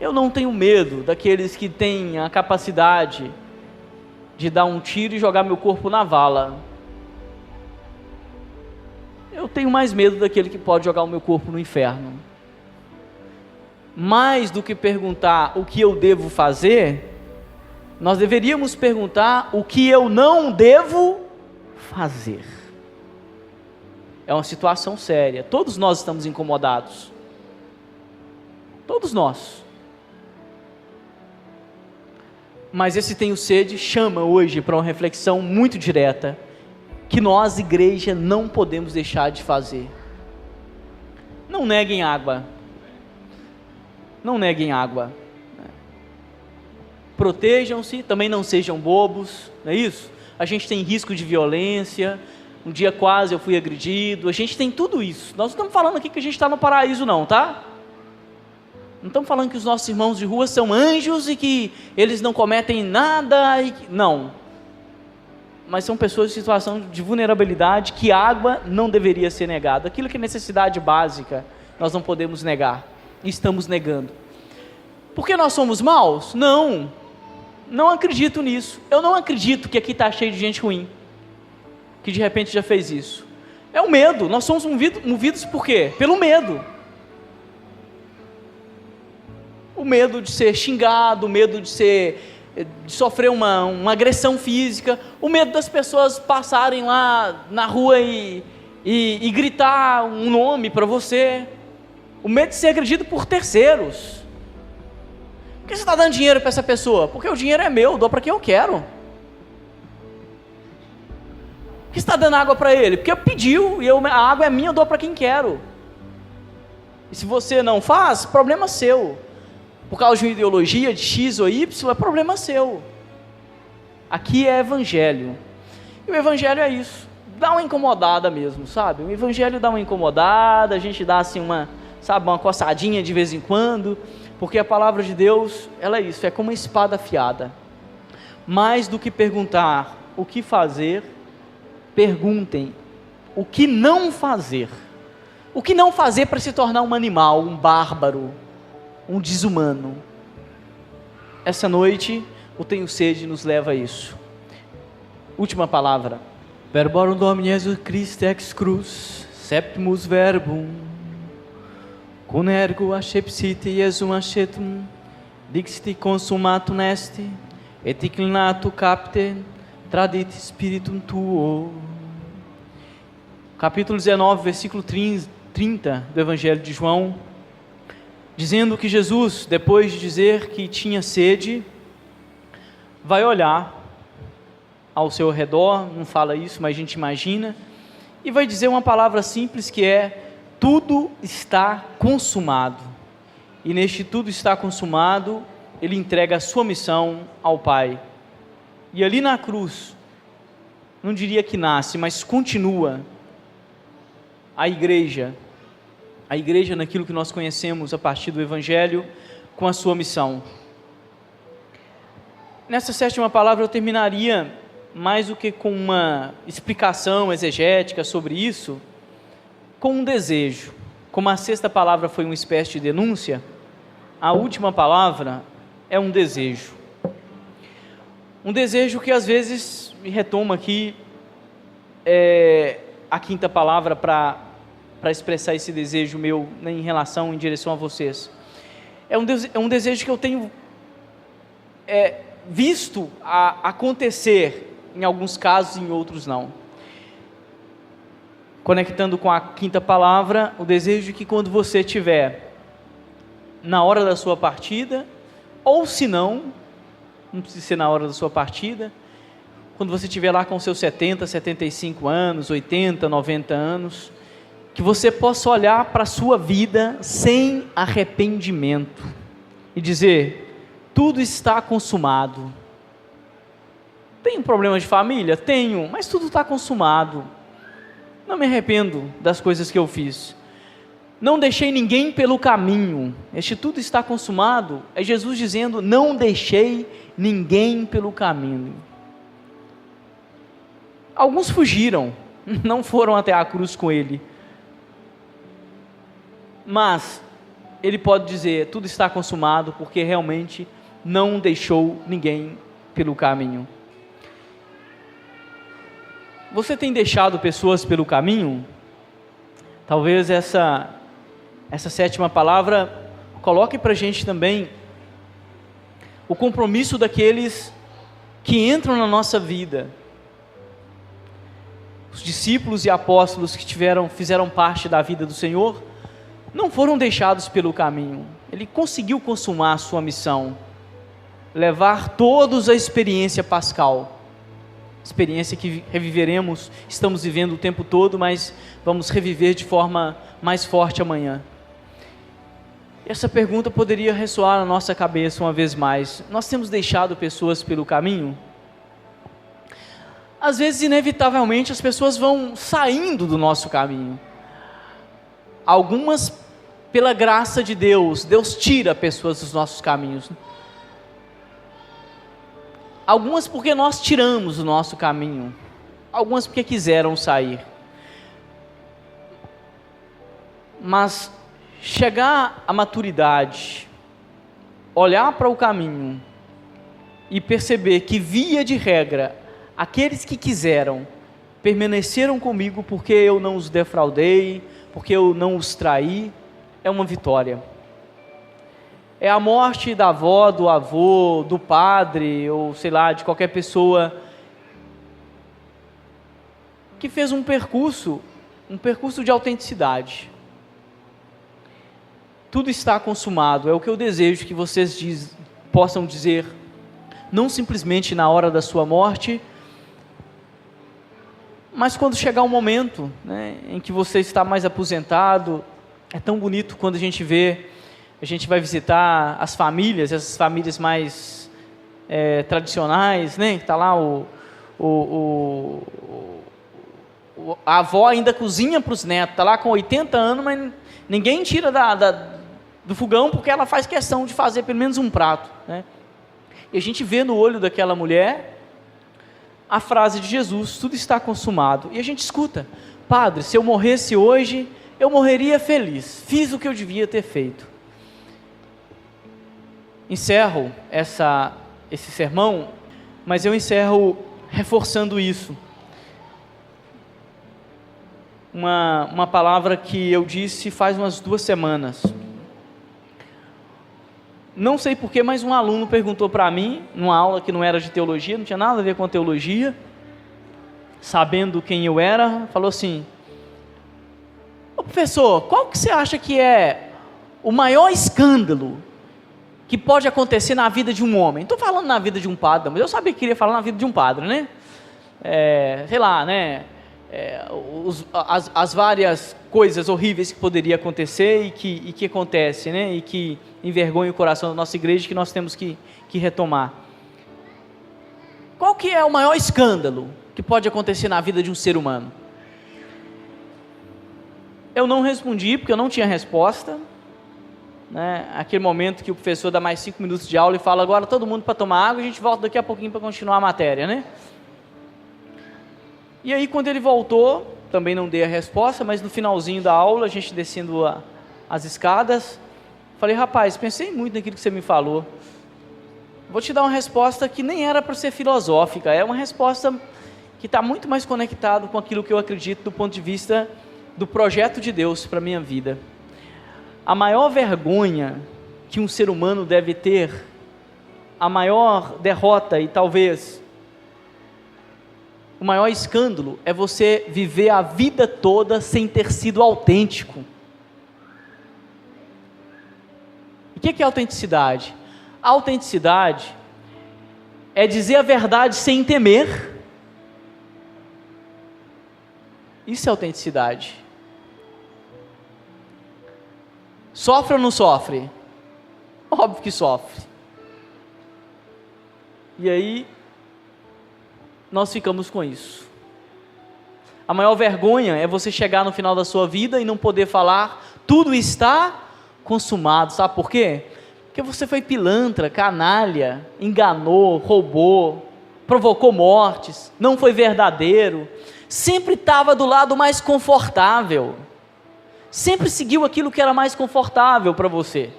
Eu não tenho medo daqueles que têm a capacidade de dar um tiro e jogar meu corpo na vala. Eu tenho mais medo daquele que pode jogar o meu corpo no inferno. Mais do que perguntar o que eu devo fazer, nós deveríamos perguntar o que eu não devo fazer. É uma situação séria, todos nós estamos incomodados. Todos nós. Mas esse Tenho Sede chama hoje para uma reflexão muito direta, que nós, igreja, não podemos deixar de fazer. Não neguem água. Não neguem água. Protejam-se, também não sejam bobos, não é isso? A gente tem risco de violência, um dia quase eu fui agredido, a gente tem tudo isso. Nós não estamos falando aqui que a gente está no paraíso não, tá? Não estamos falando que os nossos irmãos de rua são anjos e que eles não cometem nada, não. Mas são pessoas em situação de vulnerabilidade, que água não deveria ser negada. Aquilo que é necessidade básica, nós não podemos negar. E estamos negando. Porque nós somos maus? Não. Não acredito nisso. Eu não acredito que aqui está cheio de gente ruim, que de repente já fez isso. É o medo. Nós somos movidos por quê? Pelo medo. O medo de ser xingado, o medo de sofrer uma agressão física, o medo das pessoas passarem lá na rua e gritar um nome para você, o medo de ser agredido por terceiros. Por que você está dando dinheiro para essa pessoa? Porque o dinheiro é meu, dou para quem eu quero. Por que você está dando água para ele? Porque eu pediu, e a água é minha, eu dou para quem quero. E se você não faz, problema seu. Por causa de uma ideologia de X ou Y, é problema seu. Aqui é evangelho. E o evangelho é isso. Dá uma incomodada mesmo, sabe? O evangelho dá uma incomodada, a gente dá assim uma coçadinha de vez em quando, porque a palavra de Deus, ela é isso, é como uma espada afiada. Mais do que perguntar o que fazer, perguntem o que não fazer. O que não fazer para se tornar um animal, um bárbaro, um desumano. Essa noite, o Tenho Sede nos leva a isso. Última palavra. Verborum Domini Jesus Christi ex cruz, septimus verbum, cum ergo accepsite Iesum acetum, dixiti consumatum est, et inclinato capite, tradit spiritum tuo. Capítulo 19, versículo 30 do Evangelho de João, dizendo que Jesus, depois de dizer que tinha sede, vai olhar ao seu redor, não fala isso, mas a gente imagina, e vai dizer uma palavra simples que é: tudo está consumado. E neste tudo está consumado, ele entrega a sua missão ao Pai. E ali na cruz, não diria que nasce, mas continua a igreja naquilo que nós conhecemos a partir do Evangelho, com a sua missão. Nessa sétima palavra eu terminaria, mais do que com uma explicação exegética sobre isso, com um desejo. Como a sexta palavra foi uma espécie de denúncia, a última palavra é um desejo. Um desejo que às vezes me retoma aqui a quinta palavra para expressar esse desejo meu em direção a vocês. É um desejo que eu tenho visto acontecer em alguns casos, em outros não. Conectando com a quinta palavra, o desejo de que quando você estiver na hora da sua partida, ou se não precisa ser na hora da sua partida, quando você estiver lá com seus 70, 75 anos, 80, 90 anos, que você possa olhar para a sua vida sem arrependimento e dizer: tudo está consumado. Tenho problema de família? Tenho, mas tudo está consumado. Não me arrependo das coisas que eu fiz. Não deixei ninguém pelo caminho. Este tudo está consumado é Jesus dizendo: não deixei ninguém pelo caminho. Alguns fugiram, não foram até a cruz com ele. Mas ele pode dizer: tudo está consumado, porque realmente não deixou ninguém pelo caminho. Você tem deixado pessoas pelo caminho? Talvez essa sétima palavra coloque para a gente também o compromisso daqueles que entram na nossa vida. Os discípulos e apóstolos que fizeram parte da vida do Senhor não foram deixados pelo caminho. Ele conseguiu consumar a sua missão, levar todos a experiência pascal, experiência que reviveremos, estamos vivendo o tempo todo, mas vamos reviver de forma mais forte amanhã. Essa pergunta poderia ressoar na nossa cabeça uma vez mais: nós temos deixado pessoas pelo caminho? Às vezes, inevitavelmente, as pessoas vão saindo do nosso caminho. Algumas, pela graça de Deus, Deus tira pessoas dos nossos caminhos. Algumas porque nós tiramos o nosso caminho, algumas porque quiseram sair. Mas chegar à maturidade, olhar para o caminho e perceber que, via de regra, aqueles que quiseram permaneceram comigo porque eu não os defraudei, porque eu não os traí, é uma vitória. É a morte da avó, do avô, do padre, ou sei lá, de qualquer pessoa que fez um percurso de autenticidade. Tudo está consumado, é o que eu desejo que vocês possam dizer, não simplesmente na hora da sua morte, mas quando chegar um momento, né, em que você está mais aposentado. É tão bonito quando a gente vai visitar as famílias, essas famílias mais tradicionais, né? Está lá a avó ainda cozinha para os netos, está lá com 80 anos, mas ninguém tira do fogão, porque ela faz questão de fazer pelo menos um prato, né? E a gente vê no olho daquela mulher a frase de Jesus: tudo está consumado. E a gente escuta: padre, se eu morresse hoje, eu morreria feliz, fiz o que eu devia ter feito. Encerro esse sermão, mas eu encerro reforçando isso. Uma palavra que eu disse faz umas 2 semanas. Não sei porquê, mas um aluno perguntou para mim, numa aula que não era de teologia, não tinha nada a ver com teologia, sabendo quem eu era, falou assim: ô professor, qual que você acha que é o maior escândalo que pode acontecer na vida de um homem? Não estou falando na vida de um padre, mas eu sabia que queria falar na vida de um padre, né? sei lá, né? As várias coisas horríveis que poderia acontecer e que acontece, né? E que envergonha o coração da nossa igreja, que nós temos que retomar. Qual que é o maior escândalo que pode acontecer na vida de um ser humano? Eu não respondi, porque eu não tinha resposta, né? Aquele momento que o professor dá mais 5 minutos de aula e fala, agora todo mundo para tomar água, a gente volta daqui a pouquinho para continuar a matéria, né? E aí quando ele voltou, também não dei a resposta, mas no finalzinho da aula, a gente descendo as escadas, falei, rapaz, pensei muito naquilo que você me falou, vou te dar uma resposta que nem era para ser filosófica, é uma resposta que está muito mais conectado com aquilo que eu acredito do ponto de vista do projeto de Deus para a minha vida. A maior vergonha que um ser humano deve ter, a maior derrota e talvez o maior escândalo é você viver a vida toda sem ter sido autêntico. O que é autenticidade? A autenticidade é dizer a verdade sem temer. Isso é autenticidade. Sofre ou não sofre? Óbvio que sofre. E aí, nós ficamos com isso. A maior vergonha é você chegar no final da sua vida e não poder falar, tudo está consumado. Sabe por quê? Porque você foi pilantra, canalha, enganou, roubou, provocou mortes, não foi verdadeiro, sempre estava do lado mais confortável, sempre seguiu aquilo que era mais confortável para você.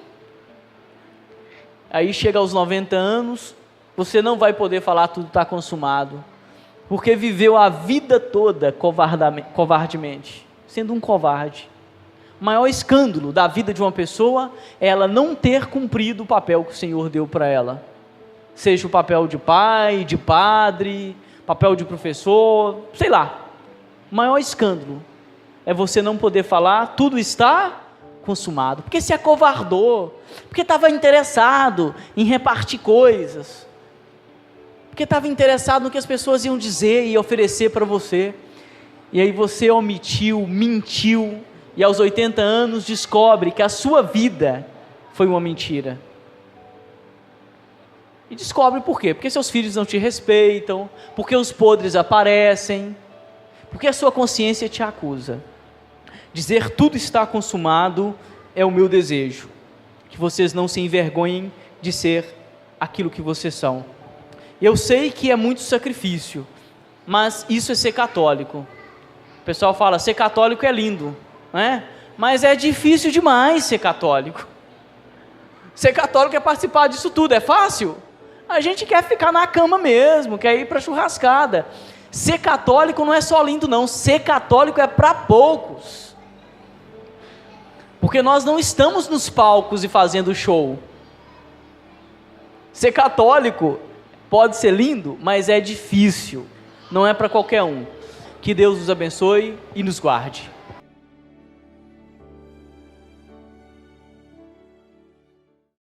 Aí chega aos 90 anos, você não vai poder falar tudo está consumado, porque viveu a vida toda covardemente, sendo um covarde. O maior escândalo da vida de uma pessoa é ela não ter cumprido o papel que o Senhor deu para ela, seja o papel de pai, de padre, papel de professor, sei lá. O maior escândalo é você não poder falar, tudo está consumado, porque se acovardou, porque estava interessado em repartir coisas, porque estava interessado no que as pessoas iam dizer e oferecer para você, e aí você omitiu, mentiu, e aos 80 anos descobre que a sua vida foi uma mentira. E descobre por quê? Porque seus filhos não te respeitam, porque os podres aparecem, porque a sua consciência te acusa. Dizer tudo está consumado é o meu desejo, que vocês não se envergonhem de ser aquilo que vocês são. Eu sei que é muito sacrifício, mas isso é ser católico. O pessoal fala, ser católico é lindo, né? Mas é difícil demais ser católico. Ser católico é participar disso tudo, é fácil? A gente quer ficar na cama mesmo, quer ir para churrascada. Ser católico não é só lindo não, ser católico é para poucos. Porque nós não estamos nos palcos e fazendo show. Ser católico pode ser lindo, mas é difícil, não é para qualquer um. Que Deus nos abençoe e nos guarde.